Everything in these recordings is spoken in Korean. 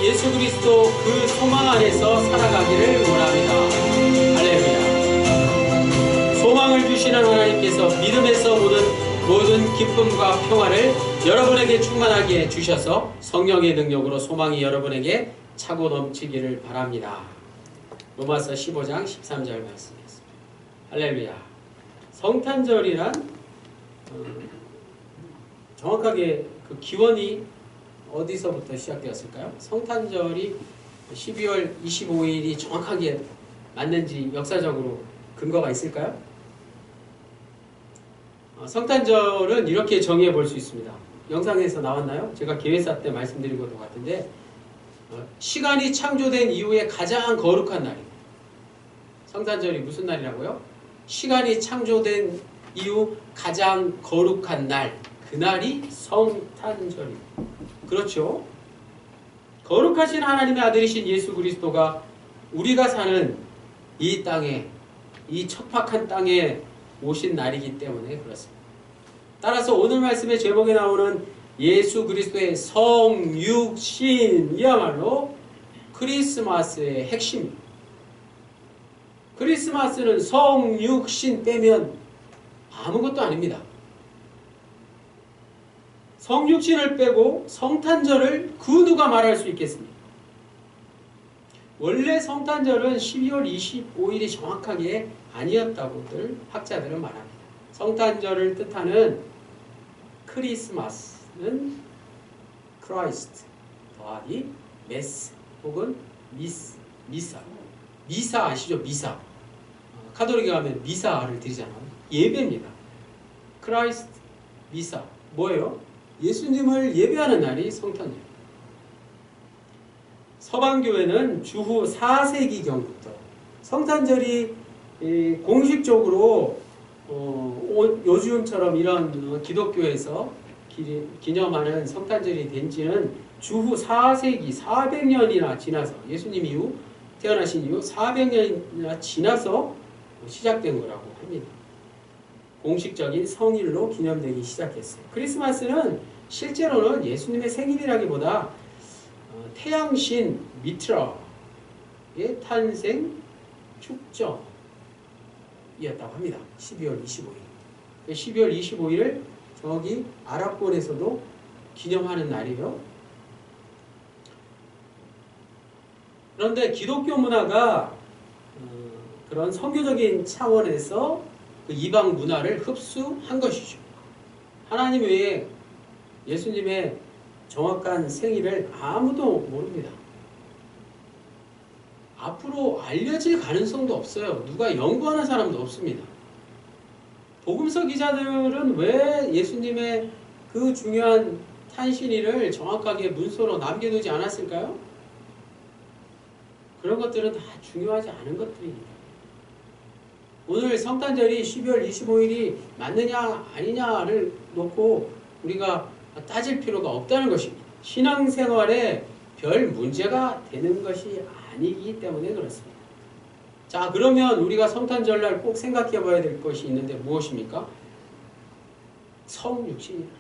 예수 그리스도 그 소망 안에서 살아가기를 원합니다. 할렐루야. 소망을 주시는 하나님께서 믿음에서 오는 모든 기쁨과 평화를 여러분에게 충만하게 주셔서 성령의 능력으로 소망이 여러분에게 차고 넘치기를 바랍니다. 로마서 15장 13절 말씀이었습니다. 할렐루야. 성탄절이란 정확하게 그 기원이 어디서부터 시작되었을까요? 성탄절이 12월 25일이 정확하게 맞는지 역사적으로 근거가 있을까요? 성탄절은 이렇게 정의해 볼 수 있습니다. 영상에서 나왔나요? 제가 개회사 때 말씀드린 것도 같은데 시간이 창조된 이후에 가장 거룩한 날입니다. 성탄절이 무슨 날이라고요? 시간이 창조된 이후 가장 거룩한 날, 그날이 성탄절입니다. 그렇죠? 거룩하신 하나님의 아들이신 예수 그리스도가 우리가 사는 이 땅에, 이 척박한 땅에 오신 날이기 때문에 그렇습니다. 따라서 오늘 말씀의 제목에 나오는 예수 그리스도의 성육신이야말로 크리스마스의 핵심입니다. 크리스마스는 성육신 빼면 아무것도 아닙니다. 성육신을 빼고 성탄절을 그 누가 말할 수 있겠습니까? 원래 성탄절은 12월 25일이 정확하게 아니었다고들 학자들은 말합니다. 성탄절을 뜻하는 크리스마스는 크라이스트 더하기 메스 혹은 미사. 미사 아시죠? 미사. 카톨릭에 가면 미사를 드리잖아요. 예배입니다. 크라이스트 미사. 뭐예요? 예수님을 예배하는 날이 성탄절. 서방교회는 주후 4세기경부터 성탄절이 공식적으로 요즘처럼 이런 기독교에서 기념하는 성탄절이 된 지는 주후 4세기 400년이나 지나서 예수님 이후 태어나신 이후 400년이나 지나서 시작된 거라고 합니다. 공식적인 성일로 기념되기 시작했어요. 크리스마스는 실제로는 예수님의 생일이라기보다 태양신 미트라의 탄생 축절이었다고 합니다. 12월 25일. 12월 25일을 저기 아랍권에서도 기념하는 날이에요. 그런데 기독교 문화가 그런 선교적인 차원에서 그 이방 문화를 흡수한 것이죠. 하나님 외에 예수님의 정확한 생일을 아무도 모릅니다. 앞으로 알려질 가능성도 없어요. 누가 연구하는 사람도 없습니다. 복음서 기자들은 왜 예수님의 그 중요한 탄신일을 정확하게 문서로 남겨두지 않았을까요? 그런 것들은 다 중요하지 않은 것들입니다. 오늘 성탄절이 12월 25일이 맞느냐 아니냐를 놓고 우리가 따질 필요가 없다는 것입니다. 신앙생활에 별 문제가 되는 것이 아니기 때문에 그렇습니다. 자, 그러면 우리가 성탄절날 꼭 생각해 봐야 될 것이 있는데 무엇입니까? 성육신이다.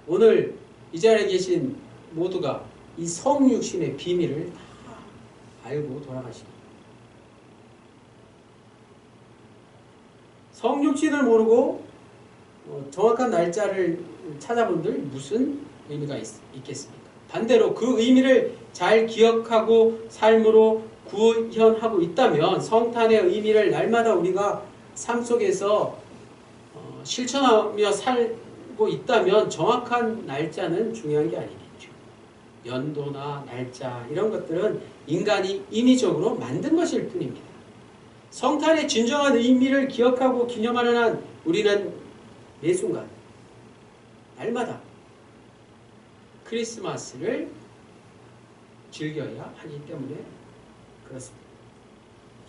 오늘 이 자리에 계신 모두가 이 성육신의 비밀을 다 알고 돌아가십니다. 성육신을 모르고 정확한 날짜를 찾아본들 무슨 의미가 있겠습니까? 반대로 그 의미를 잘 기억하고 삶으로 구현하고 있다면 성탄의 의미를 날마다 우리가 삶 속에서 실천하며 살고 있다면 정확한 날짜는 중요한 게 아니겠죠. 연도나 날짜 이런 것들은 인간이 인위적으로 만든 것일 뿐입니다. 성탄의 진정한 의미를 기억하고 기념하는 한 우리는 매 순간 날마다 크리스마스를 즐겨야 하기 때문에 그렇습니다.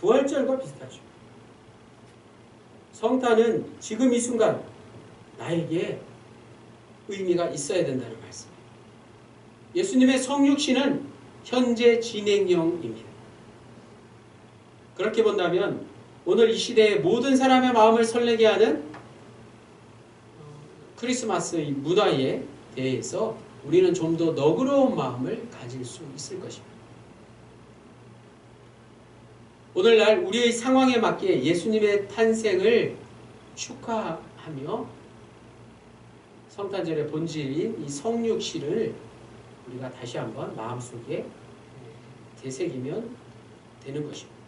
부활절과 비슷하죠. 성탄은 지금 이 순간 나에게 의미가 있어야 된다는 말씀입니다. 예수님의 성육신은 현재 진행형입니다. 그렇게 본다면 오늘 이 시대의 모든 사람의 마음을 설레게 하는 크리스마스의 문화에 대해서 우리는 좀 더 너그러운 마음을 가질 수 있을 것입니다. 오늘날 우리의 상황에 맞게 예수님의 탄생을 축하하며 성탄절의 본질인 이 성육신을 우리가 다시 한번 마음속에 되새기면 되는 것입니다.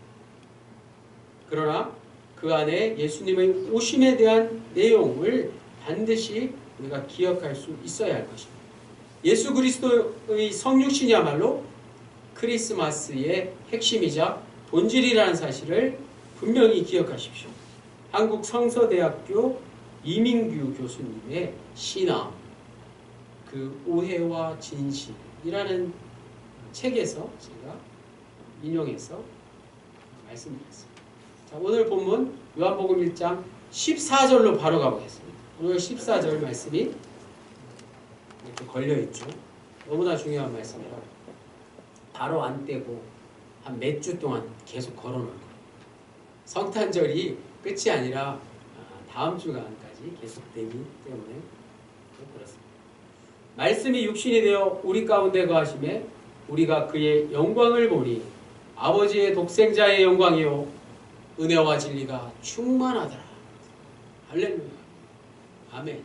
그러나 그 안에 예수님의 오심에 대한 내용을 반드시 우리가 기억할 수 있어야 할 것입니다. 예수 그리스도의 성육신이야말로 크리스마스의 핵심이자 본질이라는 사실을 분명히 기억하십시오. 한국 성서대학교 이민규 교수님의 신앙, 그 오해와 진실이라는 책에서 제가 인용해서 말씀드렸습니다. 자, 오늘 본문 요한복음 1장 14절로 바로 가보겠습니다. 오늘 14절 말씀이 이렇게 걸려있죠. 너무나 중요한 말씀이라 바로 안 떼고 한 몇 주 동안 계속 걸어놓을 거예요. 성탄절이 끝이 아니라 다음 주간까지 계속되기 때문에 그렇습니다. 말씀이 육신이 되어 우리 가운데 거하심에 우리가 그의 영광을 보니 아버지의 독생자의 영광이요 은혜와 진리가 충만하더라. 할렐루야. 아멘.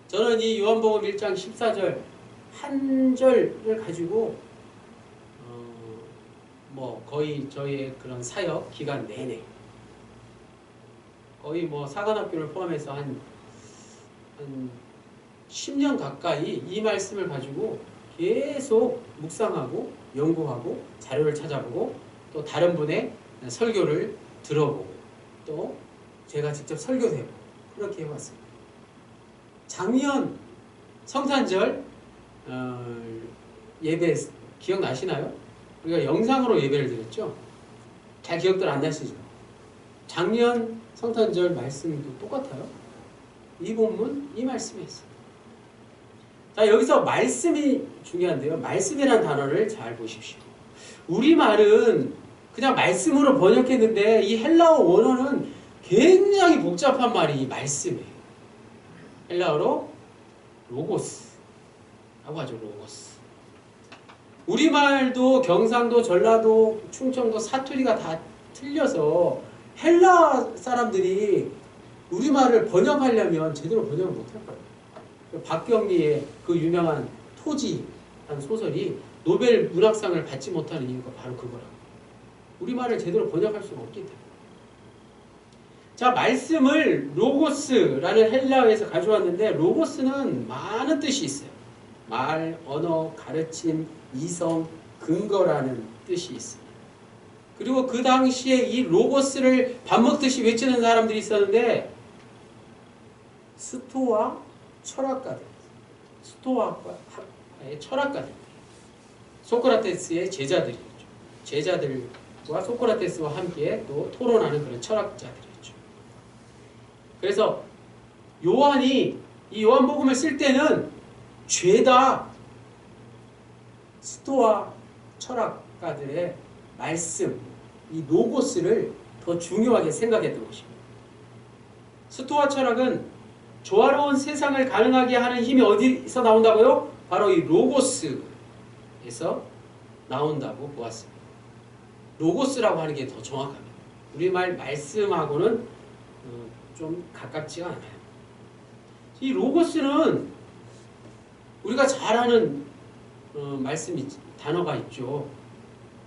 저는 이 요한복음 1장 14절 한 절을 가지고 거의 저희의 그런 사역 기간 내내 거의 사관학교를 포함해서 한 10년 가까이 이 말씀을 가지고 계속 묵상하고 연구하고 자료를 찾아보고 또 다른 분의 설교를 들어보고 또 제가 직접 설교도 해보고 그렇게 해왔습니다. 작년 성탄절 예배 기억나시나요? 우리가 영상으로 예배를 드렸죠? 잘 기억들 안 나시죠? 작년 성탄절 말씀도 똑같아요. 이 본문, 이 말씀이었어요. 자, 여기서 말씀이 중요한데요. 말씀이라는 단어를 잘 보십시오. 우리말은 그냥 말씀으로 번역했는데 이 헬라어 원어는 굉장히 복잡한 말이 말씀이에요. 헬라어로 로고스라고 하죠. 로고스. 우리말도 경상도, 전라도, 충청도, 사투리가 다 틀려서 헬라 사람들이 우리말을 번역하려면 제대로 번역을 못할 거예요. 박경리의 그 유명한 토지라는 소설이 노벨 문학상을 받지 못하는 이유가 바로 그거라고. 우리말을 제대로 번역할 수가 없기 때문에. 자, 말씀을 로고스라는 헬라어에서 가져왔는데 로고스는 많은 뜻이 있어요. 말, 언어, 가르침, 이성, 근거라는 뜻이 있습니다. 그리고 그 당시에 이 로고스를 밥 먹듯이 외치는 사람들이 있었는데 스토아 철학가들, 스토아의 철학가들, 소크라테스의 제자들이었죠. 제자들과 소크라테스와 함께 또 토론하는 그런 철학자들이었죠. 그래서 요한이 이 요한복음을 쓸 때는 죄다 스토아 철학가들의 말씀, 이 로고스를 더 중요하게 생각했던 것입니다. 스토아 철학은 조화로운 세상을 가능하게 하는 힘이 어디서 나온다고요? 바로 이 로고스에서 나온다고 보았습니다. 로고스라고 하는 게 더 정확합니다. 우리말 말씀하고는 좀 가깝지가 않아요. 이 로고스는 우리가 잘 아는 단어가 있죠.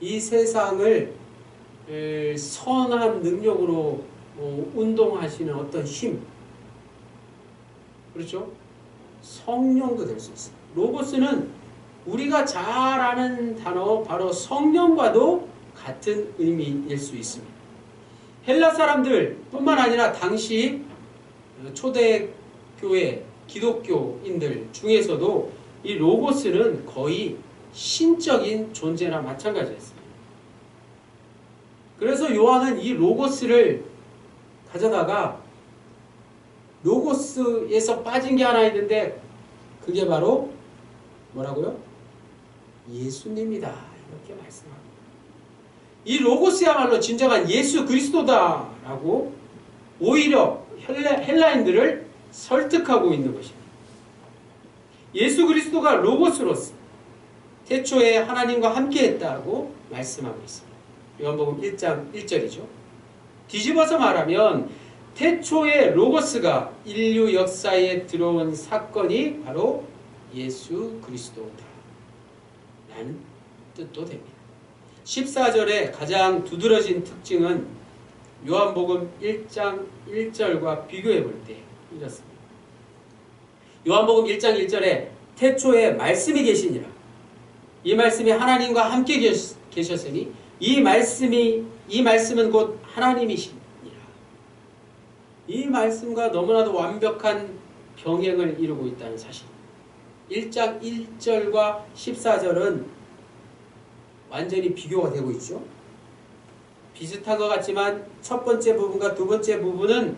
이 세상을 선한 능력으로 운동하시는 어떤 힘, 그렇죠? 성령도 될 수 있어요. 로고스는 우리가 잘 아는 단어 바로 성령과도 같은 의미일 수 있습니다. 헬라 사람들 뿐만 아니라 당시 초대교회 기독교인들 중에서도 이 로고스는 거의 신적인 존재나 마찬가지였습니다. 그래서 요한은 이 로고스를 가져다가 로고스에서 빠진 게 하나 있는데 그게 바로 뭐라고요? 예수님이다. 이렇게 말씀합니다. 이 로고스야말로 진정한 예수 그리스도다라고 오히려 헬라인들을 설득하고 있는 것입니다. 예수 그리스도가 로고스로서 태초에 하나님과 함께했다고 말씀하고 있습니다. 요한복음 1장 1절이죠. 뒤집어서 말하면 태초에 로고스가 인류 역사에 들어온 사건이 바로 예수 그리스도다 라는 뜻도 됩니다. 14절의 가장 두드러진 특징은 요한복음 1장 1절과 비교해 볼 때 이렇습니다. 요한복음 1장 1절에 태초에 말씀이 계시니라. 이 말씀이 하나님과 함께 계셨으니 이 말씀은 곧 하나님이시니라. 이 말씀과 너무나도 완벽한 병행을 이루고 있다는 사실. 1장 1절과 14절은 완전히 비교가 되고 있죠. 비슷한 것 같지만 첫 번째 부분과 두 번째 부분은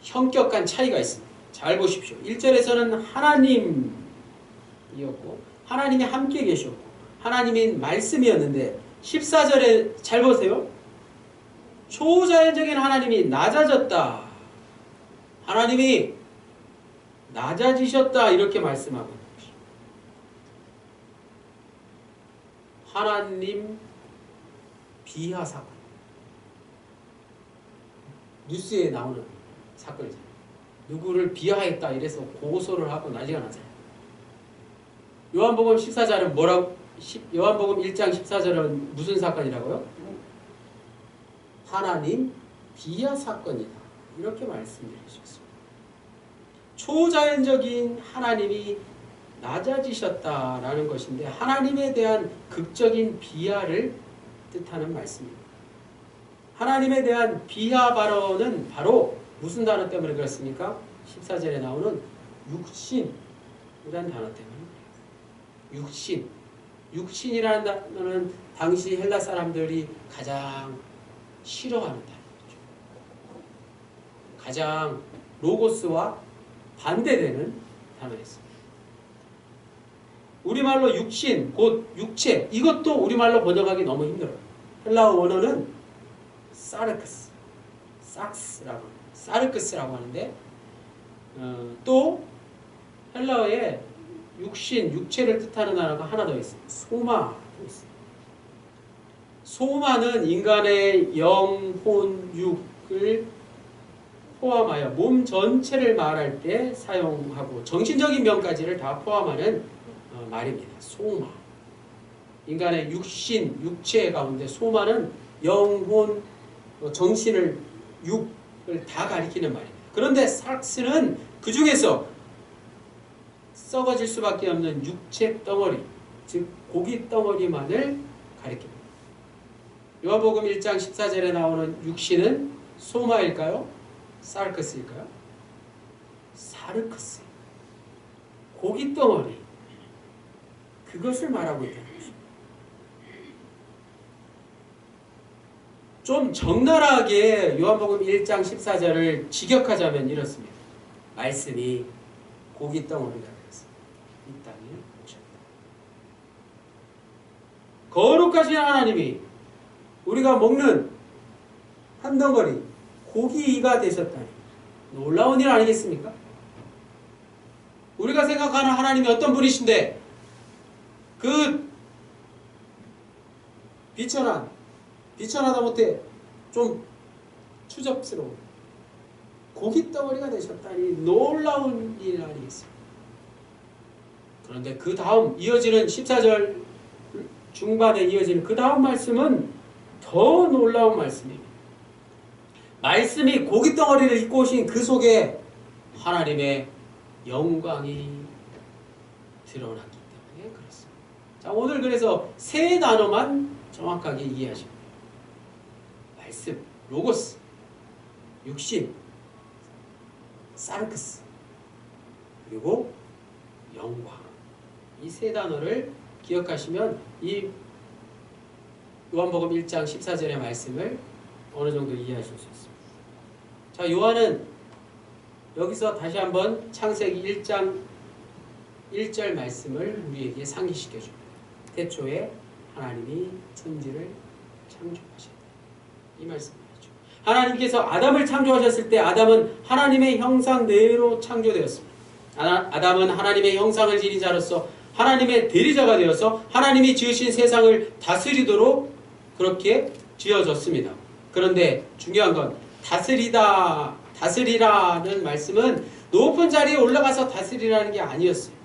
현격한 차이가 있습니다. 잘 보십시오. 1절에서는 하나님이었고 하나님이 함께 계셨고 하나님인 말씀이었는데 14절에 잘 보세요. 초자연적인 하나님이 낮아졌다. 하나님이 낮아지셨다 이렇게 말씀하고 있는 것이죠. 하나님 비하 사건. 뉴스에 나오는 사건이잖아요. 누구를 비하했다 이래서 고소를 하고 난리가 나잖아요. 요한복음 14절은 뭐라고? 요한복음 1장 14절은 무슨 사건이라고요? 하나님 비하 사건이다. 이렇게 말씀드리셨습니다. 초자연적인 하나님이 낮아지셨다라는 것인데 하나님에 대한 극적인 비하를 뜻하는 말씀입니다. 하나님에 대한 비하 발언은 바로 무슨 단어 때문에 그렇습니까? 14절에 나오는 육신이라는 단어 때문입니다. 육신. 육신이라는 단어는 당시 헬라 사람들이 가장 싫어하는 단어죠. 가장 로고스와 반대되는 단어였습니다. 우리말로 육신, 곧 육체, 이것도 우리말로 번역하기 너무 힘들어요. 헬라어 원어는 사르크스라고 하는데 또 헬라어에 육신, 육체를 뜻하는 단어가 하나 더 있습니다. 소마도 있습니다. 소마는 인간의 영, 혼, 육을 포함하여 몸 전체를 말할 때 사용하고 정신적인 면까지를 다 포함하는 말입니다. 소마. 인간의 육신, 육체 가운데 소마는 영혼, 정신을, 육을 다 가리키는 말입니다. 그런데 사르크스는 그 중에서 썩어질 수밖에 없는 육체 덩어리, 즉 고기 덩어리만을 가리킵니다. 요한복음 1장 14절에 나오는 육신은 소마일까요? 사르크스일까요? 사르크스. 고기 덩어리. 그것을 말하고 있다는 것입니다. 좀 적나라하게 요한복음 1장 14절을 직역하자면 이렇습니다. 말씀이 고기 덩어리가 되었습니다. 이 땅에 오셨다. 거룩하신 하나님이 우리가 먹는 한 덩어리 고기가 되셨다니 놀라운 일 아니겠습니까? 우리가 생각하는 하나님이 어떤 분이신데 그 비천하다 못해 좀 추접스러운 고기 덩어리가 되셨다니 놀라운 일 아니겠습니까? 그런데 그 다음 이어지는 14절 중반에 이어지는 그 다음 말씀은 더 놀라운 말씀입니다. 말씀이 고기 덩어리를 입고 오신 그 속에 하나님의 영광이 드러났기 때문에 그렇습니다. 자, 오늘 그래서 세 단어만 정확하게 이해하시면 돼요. 말씀, 로고스, 육신, 사르크스, 그리고 영광. 이 세 단어를 기억하시면 이 요한복음 1장 14절의 말씀을 어느 정도 이해하실 수 있습니다. 자, 요한은 여기서 다시 한번 창세기 1장 1절 말씀을 우리에게 상기시켜 줍니다. 태초에 하나님이 천지를 창조하셨다. 이 말씀이죠. 하나님께서 아담을 창조하셨을 때 아담은 하나님의 형상대로 창조되었습니다. 아담은 하나님의 형상을 지닌 자로서 하나님의 대리자가 되어서 하나님이 지으신 세상을 다스리도록 그렇게 지어졌습니다. 그런데 중요한 건 다스리라는 말씀은 높은 자리에 올라가서 다스리라는 게 아니었어요.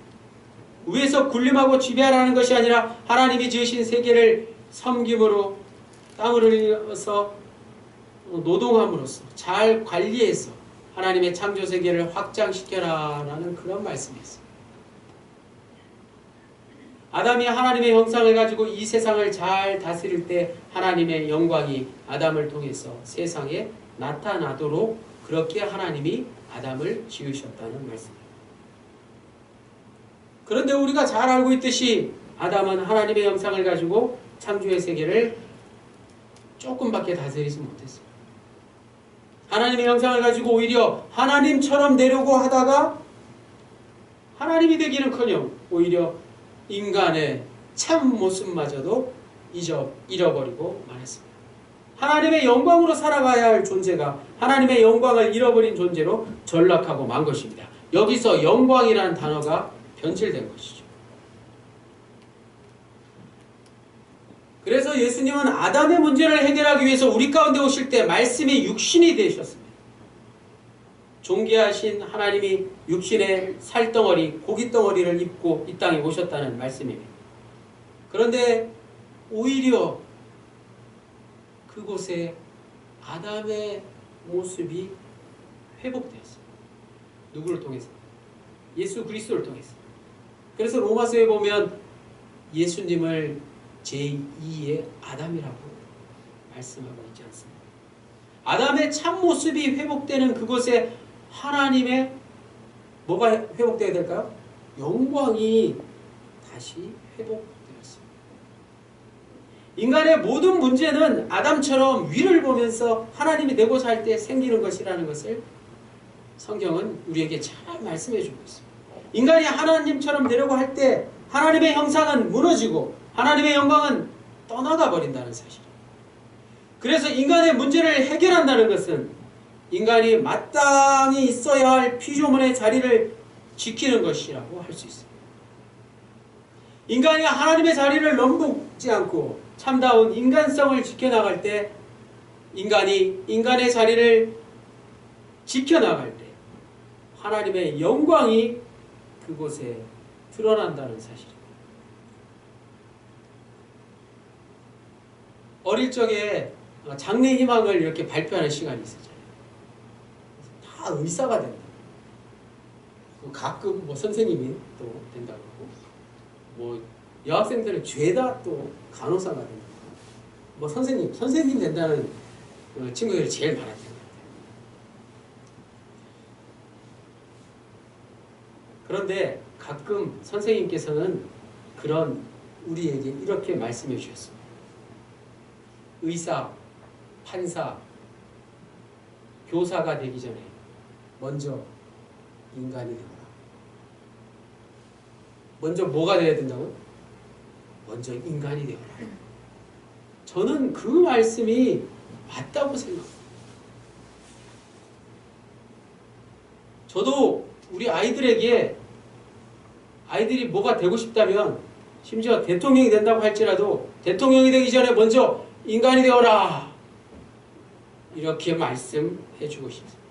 위에서 군림하고 지배하라는 것이 아니라 하나님이 지으신 세계를 섬김으로 땅을 흘려서 노동함으로써 잘 관리해서 하나님의 창조 세계를 확장시켜라라는 그런 말씀이었어요. 아담이 하나님의 형상을 가지고 이 세상을 잘 다스릴 때 하나님의 영광이 아담을 통해서 세상에 나타나도록 그렇게 하나님이 아담을 지으셨다는 말씀입니다. 그런데 우리가 잘 알고 있듯이 아담은 하나님의 형상을 가지고 창조의 세계를 조금밖에 다스리지 못했습니다. 하나님의 형상을 가지고 오히려 하나님처럼 되려고 하다가 하나님이 되기는커녕 오히려 인간의 참 모습마저도 잃어버리고 말았습니다. 하나님의 영광으로 살아가야 할 존재가 하나님의 영광을 잃어버린 존재로 전락하고 만 것입니다. 여기서 영광이라는 단어가 변질된 것이죠. 그래서 예수님은 아담의 문제를 해결하기 위해서 우리 가운데 오실 때 말씀이 육신이 되셨습니다. 존귀하신 하나님이 육신의 살덩어리, 고깃덩어리를 입고 이 땅에 오셨다는 말씀입니다. 그런데 오히려 그곳에 아담의 모습이 회복되었습니다. 누구를 통해서? 예수 그리스도를 통해서. 그래서 로마서에 보면 예수님을 제2의 아담이라고 말씀하고 있지 않습니까? 아담의 참모습이 회복되는 그곳에 하나님의 뭐가 회복되어야 될까요? 영광이 다시 회복되었습니다. 인간의 모든 문제는 아담처럼 위를 보면서 하나님이 되고자 할 때 생기는 것이라는 것을 성경은 우리에게 잘 말씀해 주고 있습니다. 인간이 하나님처럼 되려고 할 때 하나님의 형상은 무너지고 하나님의 영광은 떠나가 버린다는 사실입니다. 그래서 인간의 문제를 해결한다는 것은 인간이 마땅히 있어야 할 피조물의 자리를 지키는 것이라고 할 수 있습니다. 인간이 하나님의 자리를 넘보지 않고 참다운 인간성을 지켜나갈 때 인간이 인간의 자리를 지켜나갈 때 하나님의 영광이 그곳에 드러난다는 사실입니다. 어릴 적에 장래 희망을 이렇게 발표하는 시간이 있었잖아요. 다 의사가 된다. 가끔 뭐 선생님이 또 된다고 하고, 뭐 여학생들은 죄다 또 간호사가 된다. 뭐 선생님 된다는 친구들이 제일 많았던 것 같아요. 그런데 가끔 선생님께서는 그런 우리에게 이렇게 말씀해 주셨습니다. 의사, 판사, 교사가 되기 전에 먼저 인간이 되거라. 먼저 뭐가 되어야 된다고요? 먼저 인간이 되거라. 저는 그 말씀이 맞다고 생각합니다. 저도 우리 아이들에게 아이들이 뭐가 되고 싶다면 심지어 대통령이 된다고 할지라도 대통령이 되기 전에 먼저 인간이 되어라. 이렇게 말씀해 주고 싶습니다.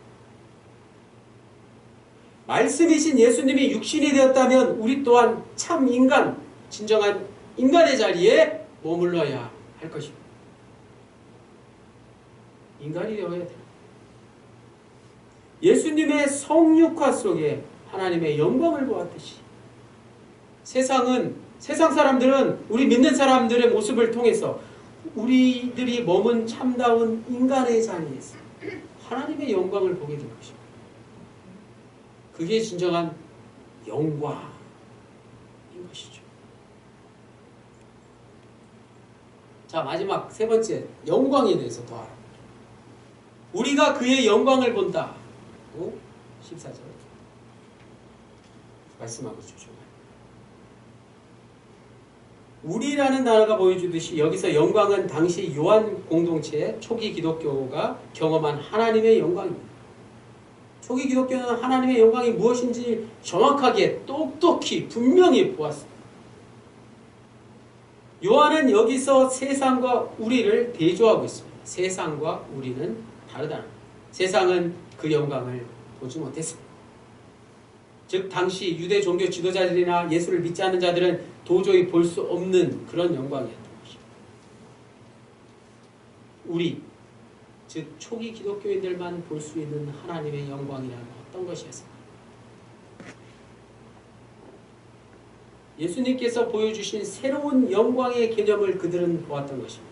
말씀이신 예수님이 육신이 되었다면 우리 또한 참 인간, 진정한 인간의 자리에 머물러야 할 것입니다. 인간이 되어야 돼요. 예수님의 성육화 속에 하나님의 영광을 보았듯이 세상 사람들은 우리 믿는 사람들의 모습을 통해서 우리들이 머문 참다운 인간의 자리에서 하나님의 영광을 보게 될 것입니다. 그게 진정한 영광인 것이죠. 자, 마지막 세 번째, 영광에 대해서 더 알아보죠. 우리가 그의 영광을 본다. 14절 말씀하고 있죠. 우리라는 단어가 보여주듯이 여기서 영광은 당시 요한 공동체 초기 기독교가 경험한 하나님의 영광입니다. 초기 기독교는 하나님의 영광이 무엇인지 정확하게 똑똑히 분명히 보았습니다. 요한은 여기서 세상과 우리를 대조하고 있습니다. 세상과 우리는 다르다는 것. 세상은 그 영광을 보지 못했습니다. 즉 당시 유대 종교 지도자들이나 예수를 믿지 않는 자들은 도저히 볼 수 없는 그런 영광이었던 것입니다. 우리, 즉 초기 기독교인들만 볼 수 있는 하나님의 영광이라는 어떤 것이었습니까? 예수님께서 보여주신 새로운 영광의 개념을 그들은 보았던 것입니다.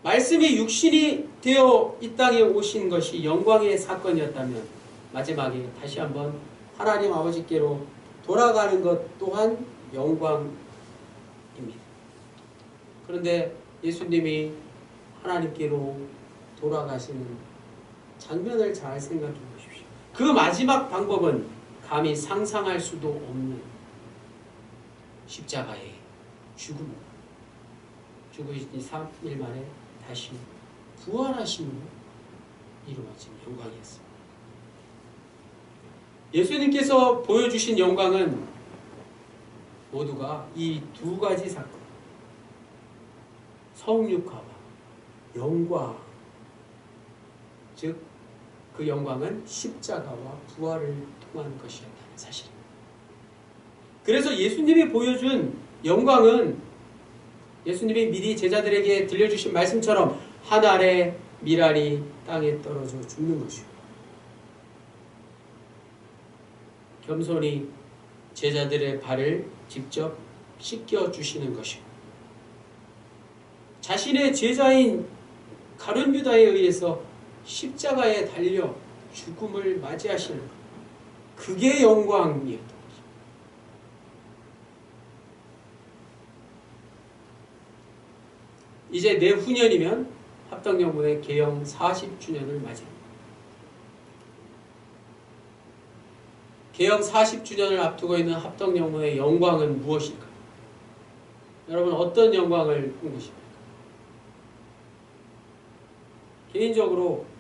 말씀이 육신이 되어 이 땅에 오신 것이 영광의 사건이었다면 마지막에 다시 한번 하나님 아버지께로 돌아가는 것 또한 영광입니다. 그런데 예수님이 하나님께로 돌아가시는 장면을 잘 생각해 보십시오. 그 마지막 방법은 감히 상상할 수도 없는 십자가의 죽음, 죽으신 3일 만에 다시 부활하심으로 이루어진 영광이었습니다. 예수님께서 보여주신 영광은 모두가 이 두 가지 사건, 성육화와 영광, 즉 그 영광은 십자가와 부활을 통한 것이었다는 사실입니다. 그래서 예수님이 보여준 영광은 예수님이 미리 제자들에게 들려주신 말씀처럼 하늘의 밀알이 땅에 떨어져 죽는 것이요, 겸손히 제자들의 발을 직접 씻겨주시는 것이요, 자신의 제자인 가룟 유다에 의해서 십자가에 달려 죽음을 맞이하시는 것, 그게 영광이었던 것입니다. 이제 내후년이면 합덕영문의 개영 40주년을 맞이합니다. 개영 40주년을 앞두고 있는 합덕영문의 영광은 무엇일까? 여러분 어떤 영광을 꿈꾸십니까? 개인적으로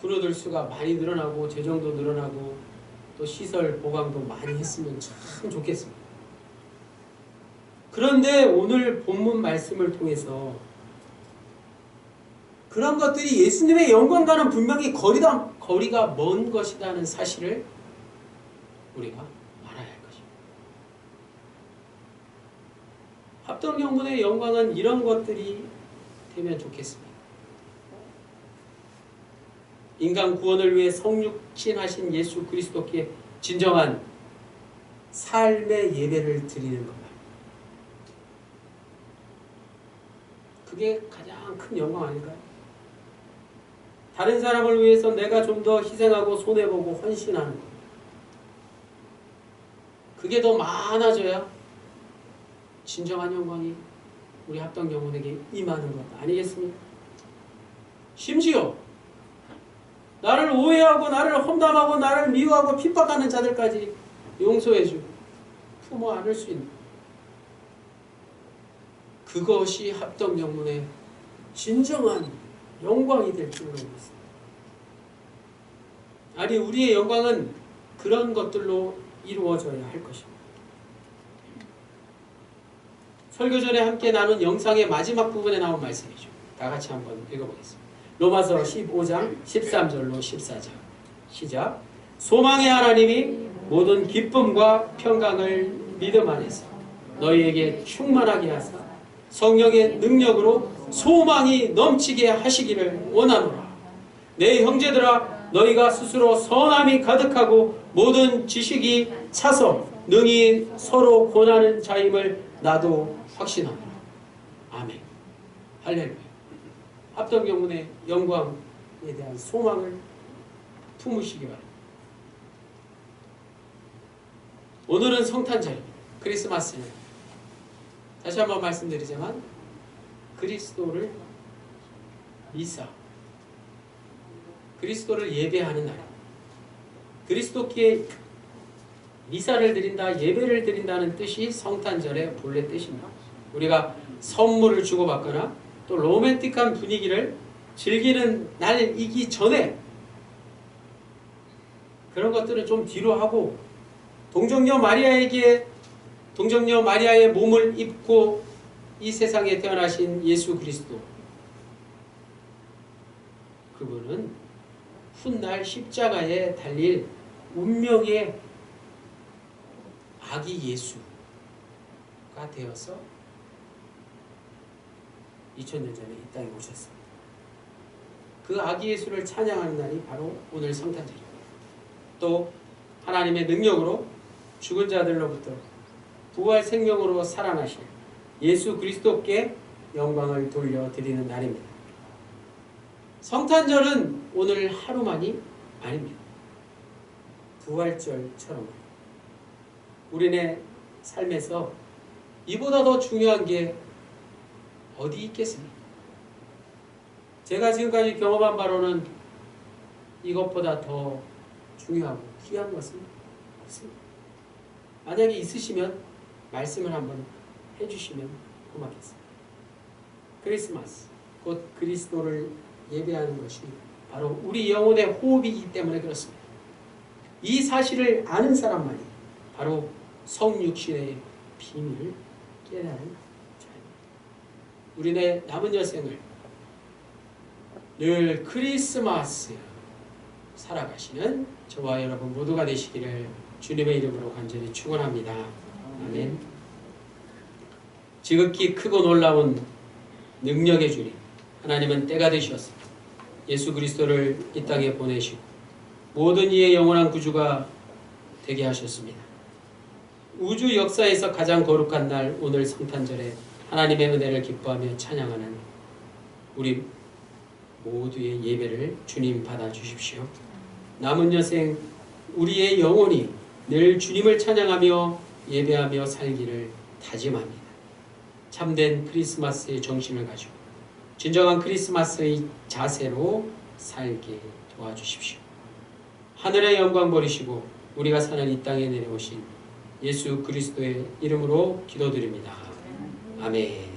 그루들 수가 많이 늘어나고 재정도 늘어나고 또 시설 보강도 많이 했으면 참 좋겠습니다. 그런데 오늘 본문 말씀을 통해서 그런 것들이 예수님의 영광과는 분명히 거리가 먼 것이라는 사실을 우리가 알아야 할 것입니다. 합덕영문의 영광은 이런 것들이 되면 좋겠습니다. 인간 구원을 위해 성육신하신 예수 그리스도께 진정한 삶의 예배를 드리는 것. 그게 가장 큰 영광 아닐까요? 다른 사람을 위해서 내가 좀 더 희생하고 손해보고 헌신하는 것. 그게 더 많아져야 진정한 영광이 우리 합덕영문에게 임하는 것 아니겠습니까? 심지어 나를 오해하고 나를 험담하고 나를 미워하고 핍박하는 자들까지 용서해주고 품어 안을 수 있는, 그것이 합덕영문의 진정한 영광이 될 줄로 믿습니다. 아니 우리의 영광은 그런 것들로 이루어져야 할 것입니다. 설교 전에 함께 나눈 영상의 마지막 부분에 나온 말씀이죠. 다 같이 한번 읽어보겠습니다. 로마서 15장 13절로 14절 시작. 소망의 하나님이 모든 기쁨과 평강을 믿음 안에서 너희에게 충만하게 하사 성령의 능력으로 소망이 넘치게 하시기를 원하노라. 내 형제들아, 너희가 스스로 선함이 가득하고 모든 지식이 차서 능히 서로 권하는 자임을 나도 확신하노라. 아멘. 할렐루야. 합덕영문의 영광에 대한 소망을 품으시기 바랍니다. 오늘은 성탄절입니다. 크리스마스는 다시 한번 말씀드리지만 그리스도를 미사, 그리스도를 예배하는 날, 그리스도께 미사를 드린다, 예배를 드린다는 뜻이 성탄절의 본래 뜻입니다. 우리가 선물을 주고받거나 또 로맨틱한 분위기를 즐기는 날이기 전에 그런 것들은 좀 뒤로 하고 동정녀 마리아의 몸을 입고 이 세상에 태어나신 예수 그리스도, 그분은 훗날 십자가에 달릴 운명의 아기 예수가 되어서 2000년 전에 이 땅에 오셨습니다. 그 아기 예수를 찬양하는 날이 바로 오늘 성탄절입니다. 또 하나님의 능력으로 죽은 자들로부터 부활 생명으로 살아나실 예수 그리스도께 영광을 돌려드리는 날입니다. 성탄절은 오늘 하루만이 아닙니다. 부활절처럼 우리네 삶에서 이보다 더 중요한 게 어디 있겠습니까? 제가 지금까지 경험한 바로는 이것보다 더 중요하고 귀한 것은 없습니다. 만약에 있으시면 말씀을 한번 해주시면 고맙겠습니다. 크리스마스, 곧 그리스도를 예배하는 것이 바로 우리 영혼의 호흡이기 때문에 그렇습니다. 이 사실을 아는 사람만이 바로 성육신의 비밀을 깨달은 자입니다. 우리네 남은 여생을 늘 크리스마스 살아가시는 저와 여러분 모두가 되시기를 주님의 이름으로 간절히 축원합니다. 아멘. 지극히 크고 놀라운 능력의 주님 하나님은 때가 되셨습니다. 예수 그리스도를 이 땅에 보내시고 모든 이의 영원한 구주가 되게 하셨습니다. 우주 역사에서 가장 거룩한 날 오늘 성탄절에 하나님의 은혜를 기뻐하며 찬양하는 우리 모두의 예배를 주님 받아주십시오. 남은 여생 우리의 영혼이 늘 주님을 찬양하며 예배하며 살기를 다짐합니다. 참된 크리스마스의 정신을 가지고 진정한 크리스마스의 자세로 살게 도와주십시오. 하늘의 영광 버리시고 우리가 사는 이 땅에 내려오신 예수 그리스도의 이름으로 기도드립니다. 아멘.